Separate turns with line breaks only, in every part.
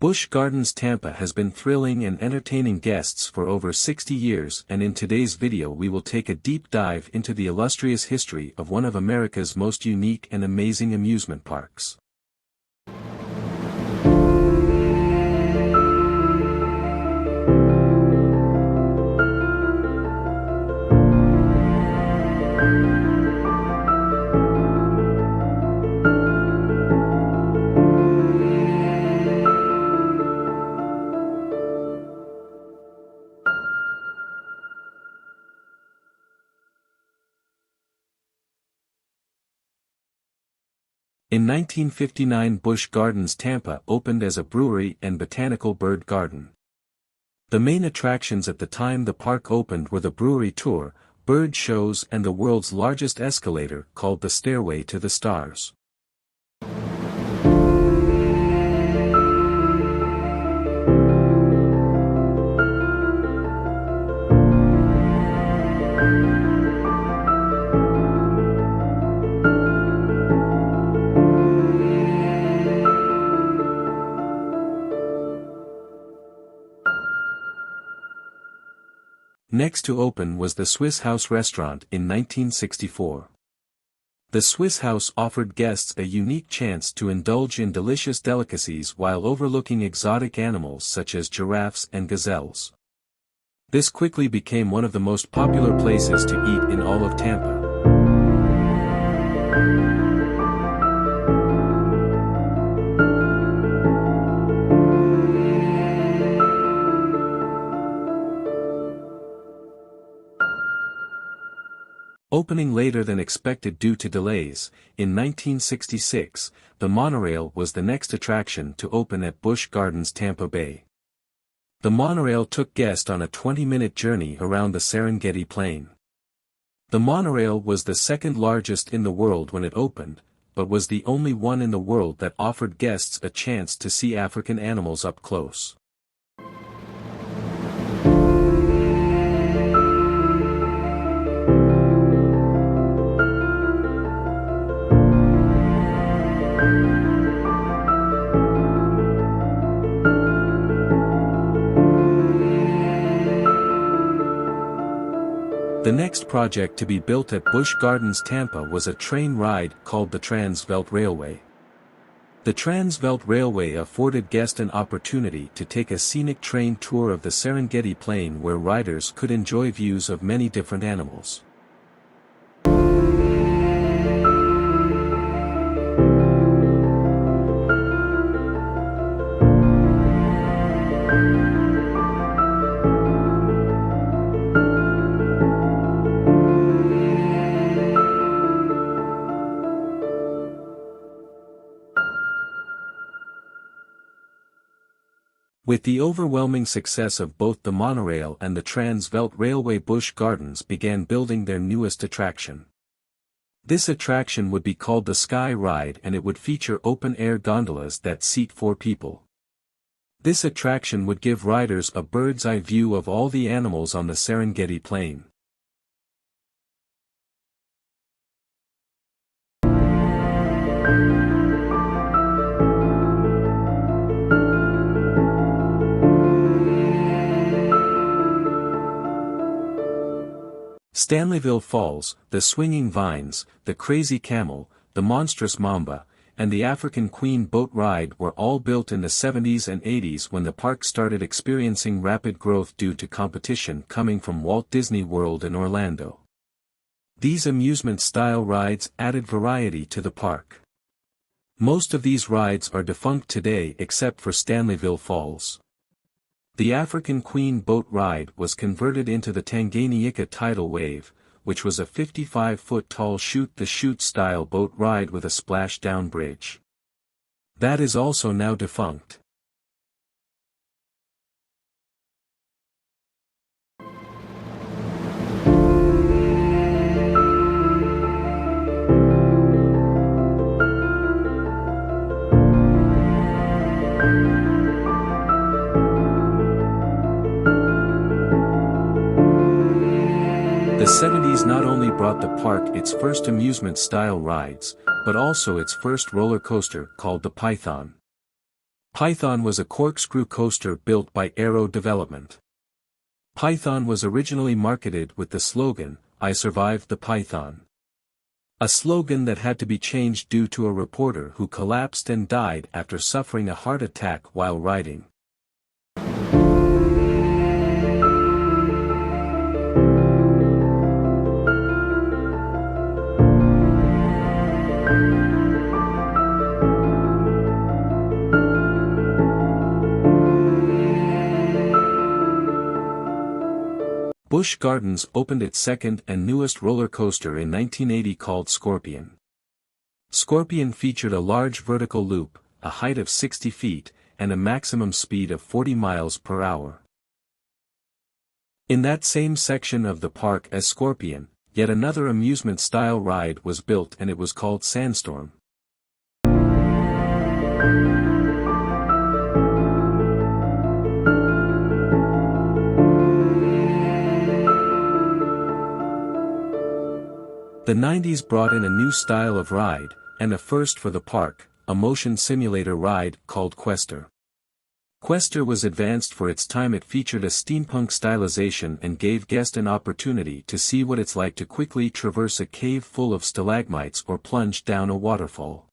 Busch Gardens Tampa has been thrilling and entertaining guests for over 60 years, and in today's video we will take a deep dive into the illustrious history of one of America's most unique and amazing amusement parks. In 1959, Busch Gardens Tampa opened as a brewery and botanical bird garden. The main attractions at the time the park opened were the brewery tour, bird shows and the world's largest escalator called the Stairway to the Stars. Next to open was the Swiss House restaurant in 1964. The Swiss House offered guests a unique chance to indulge in delicious delicacies while overlooking exotic animals such as giraffes and gazelles. This quickly became one of the most popular places to eat in all of Tampa. Opening later than expected due to delays, in 1966, the monorail was the next attraction to open at Busch Gardens Tampa Bay. The monorail took guests on a 20-minute journey around the Serengeti Plain. The monorail was the second largest in the world when it opened, but was the only one in the world that offered guests a chance to see African animals up close. The next project to be built at Busch Gardens Tampa was a train ride called the Transvelt Railway. The Transvelt Railway afforded guests an opportunity to take a scenic train tour of the Serengeti Plain where riders could enjoy views of many different animals. With the overwhelming success of both the monorail and the Transvelt Railway, Busch Gardens began building their newest attraction. This attraction would be called the Sky Ride, and it would feature open-air gondolas that seat 4 people. This attraction would give riders a bird's-eye view of all the animals on the Serengeti Plain. Stanleyville Falls, the Swinging Vines, the Crazy Camel, the Monstrous Mamba, and the African Queen boat ride were all built in the 70s and 80s when the park started experiencing rapid growth due to competition coming from Walt Disney World in Orlando. These amusement-style rides added variety to the park. Most of these rides are defunct today except for Stanleyville Falls. The African Queen boat ride was converted into the Tanganyika Tidal Wave, which was a 55-foot-tall shoot-the-chute style boat ride with a splashdown bridge. That is also now defunct. The 70s not only brought the park its first amusement-style rides, but also its first roller coaster called the Python. Python was a corkscrew coaster built by Aero Development. Python was originally marketed with the slogan, "I survived the Python." A slogan that had to be changed due to a reporter who collapsed and died after suffering a heart attack while riding. Busch Gardens opened its second and newest roller coaster in 1980 called Scorpion. Scorpion featured a large vertical loop, a height of 60 feet, and a maximum speed of 40 miles per hour. In that same section of the park as Scorpion, yet another amusement-style ride was built and it was called Sandstorm. The 90s brought in a new style of ride, and a first for the park, a motion simulator ride called Quester. Quester was advanced for its time. It featured a steampunk stylization and gave guests an opportunity to see what it's like to quickly traverse a cave full of stalagmites or plunge down a waterfall.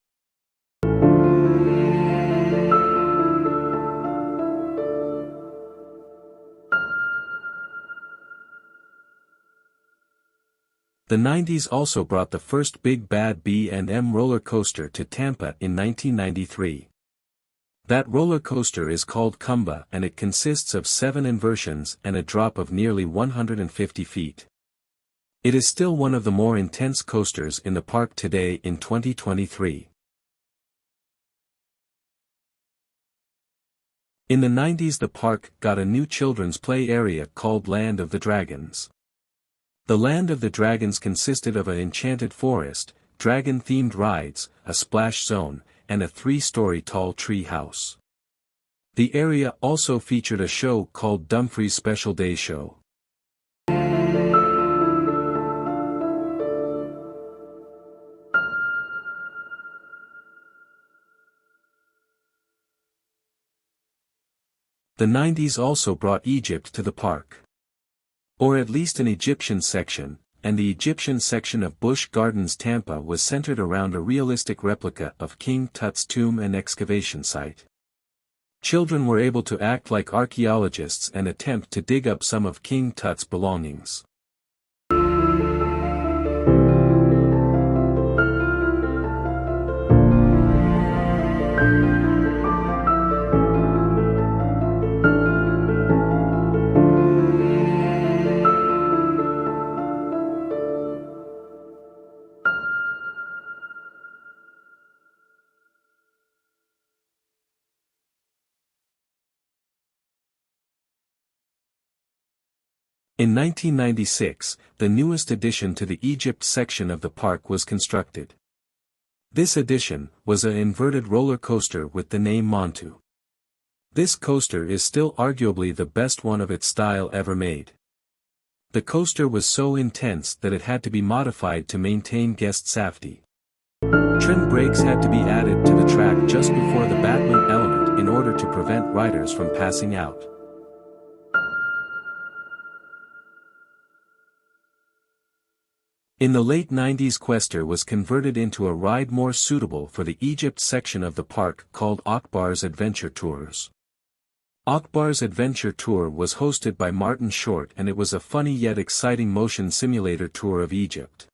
The 90s also brought the first Big Bad B&M roller coaster to Tampa in 1993. That roller coaster is called Cumba and it consists of 7 inversions and a drop of nearly 150 feet. It is still one of the more intense coasters in the park today in 2023. In the 90s the park got a new children's play area called Land of the Dragons. The Land of the Dragons consisted of an enchanted forest, dragon-themed rides, a splash zone, and a 3-story tall tree house. The area also featured a show called Dumfries Special Day Show. The 90s also brought Egypt to the park. Or at least an Egyptian section, and the Egyptian section of Busch Gardens Tampa was centered around a realistic replica of King Tut's tomb and excavation site. Children were able to act like archaeologists and attempt to dig up some of King Tut's belongings. In 1996, the newest addition to the Egypt section of the park was constructed. This addition was an inverted roller coaster with the name Montu. This coaster is still arguably the best one of its style ever made. The coaster was so intense that it had to be modified to maintain guest safety. Trim brakes had to be added to the track just before the battling element in order to prevent riders from passing out. In the late 90s Quester was converted into a ride more suitable for the Egypt section of the park called Akbar's Adventure Tours. Akbar's Adventure Tour was hosted by Martin Short and it was a funny yet exciting motion simulator tour of Egypt.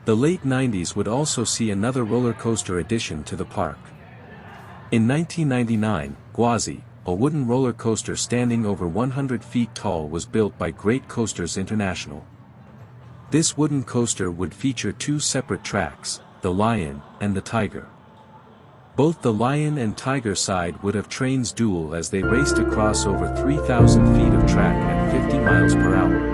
The late 90s would also see another roller coaster addition to the park. In 1999, Gwazi, a wooden roller coaster standing over 100 feet tall, was built by Great Coasters International. This wooden coaster would feature 2 separate tracks, the Lion and the Tiger. Both the Lion and Tiger side would have trains duel as they raced across over 3,000 feet of track at 50 miles per hour.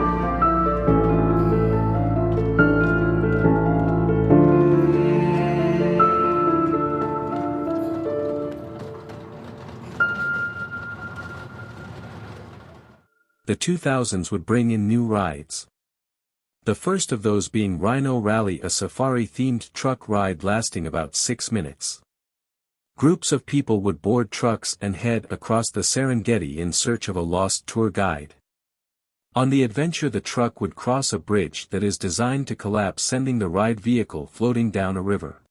The 2000s would bring in new rides. The first of those being Rhino Rally, a safari-themed truck ride lasting about 6 minutes. Groups of people would board trucks and head across the Serengeti in search of a lost tour guide. On the adventure, the truck would cross a bridge that is designed to collapse, sending the ride vehicle floating down a river.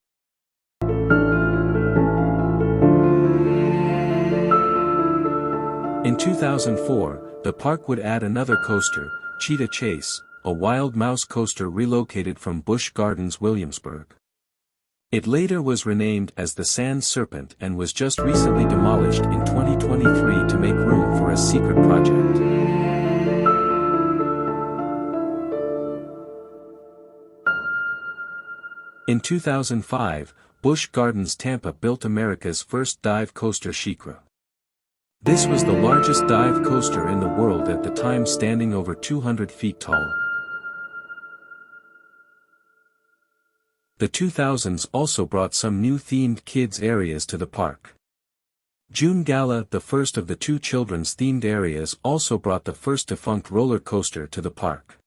In 2004, the park would add another coaster, Cheetah Chase, a wild mouse coaster relocated from Busch Gardens, Williamsburg. It later was renamed as the Sand Serpent and was just recently demolished in 2023 to make room for a secret project. In 2005, Busch Gardens Tampa built America's first dive coaster, SheiKra. This was the largest dive coaster in the world at the time, standing over 200 feet tall. The 2000s also brought some new themed kids areas to the park. June Gala, the first of the two children's themed areas, also brought the first defunct roller coaster to the park.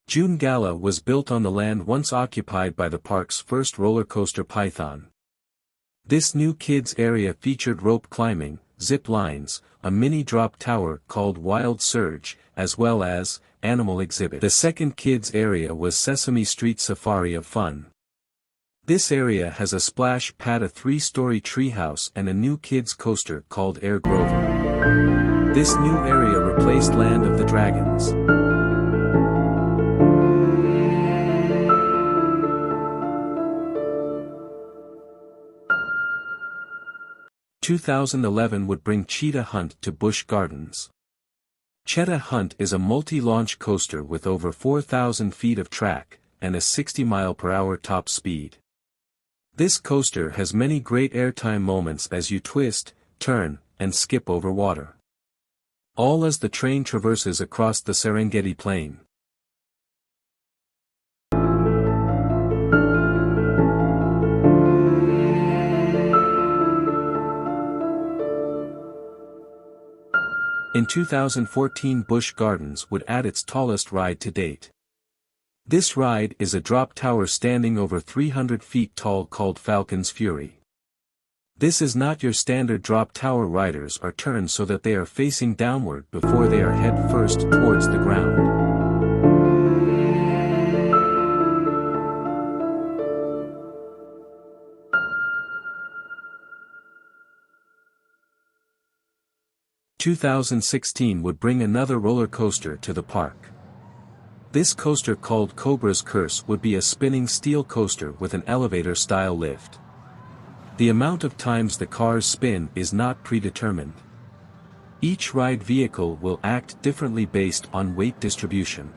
June Gala was built on the land once occupied by the park's first roller coaster, Python. This new kids area featured rope climbing, zip lines, a mini drop tower called Wild Surge, as well as animal exhibit. The second kids area was Sesame Street Safari of Fun. This area has a splash pad, a 3-story treehouse, and a new kids coaster called Air Grover. This new area replaced Land of the Dragons. In 2011 would bring Cheetah Hunt to Busch Gardens. Cheetah Hunt is a multi-launch coaster with over 4,000 feet of track, and a 60-mile-per-hour top speed. This coaster has many great airtime moments as you twist, turn, and skip over water. All as the train traverses across the Serengeti Plain. In 2014, Busch Gardens would add its tallest ride to date. This ride is a drop tower standing over 300 feet tall called Falcon's Fury. This is not your standard drop tower. Riders are turned so that they are facing downward before they are head first towards the ground. In 2016 would bring another roller coaster to the park. This coaster, called Cobra's Curse, would be a spinning steel coaster with an elevator-style lift. The amount of times the cars spin is not predetermined. Each ride vehicle will act differently based on weight distribution.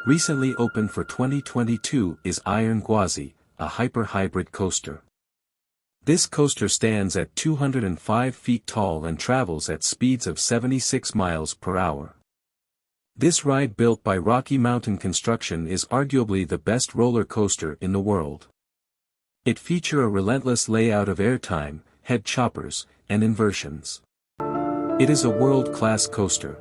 Recently opened for 2022 is Iron Gwazi, a hyper-hybrid coaster. This coaster stands at 205 feet tall and travels at speeds of 76 miles per hour. This ride, built by Rocky Mountain Construction, is arguably the best roller coaster in the world. It features a relentless layout of airtime, head choppers, and inversions. It is a world-class coaster.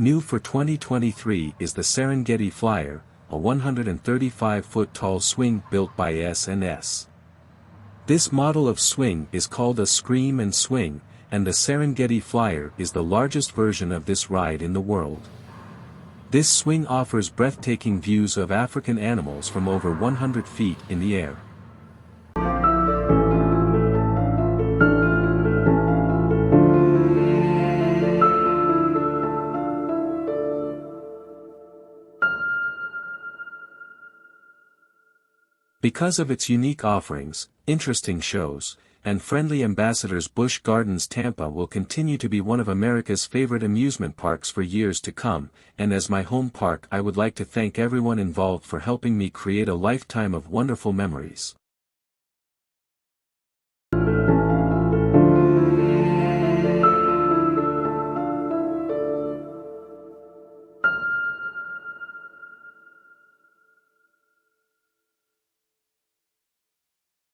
New for 2023 is the Serengeti Flyer, a 135-foot tall swing built by S&S. This model of swing is called a Scream and Swing, and the Serengeti Flyer is the largest version of this ride in the world. This swing offers breathtaking views of African animals from over 100 feet in the air. Because of its unique offerings, interesting shows, and friendly ambassadors, Busch Gardens Tampa will continue to be one of America's favorite amusement parks for years to come, and as my home park, I would like to thank everyone involved for helping me create a lifetime of wonderful memories.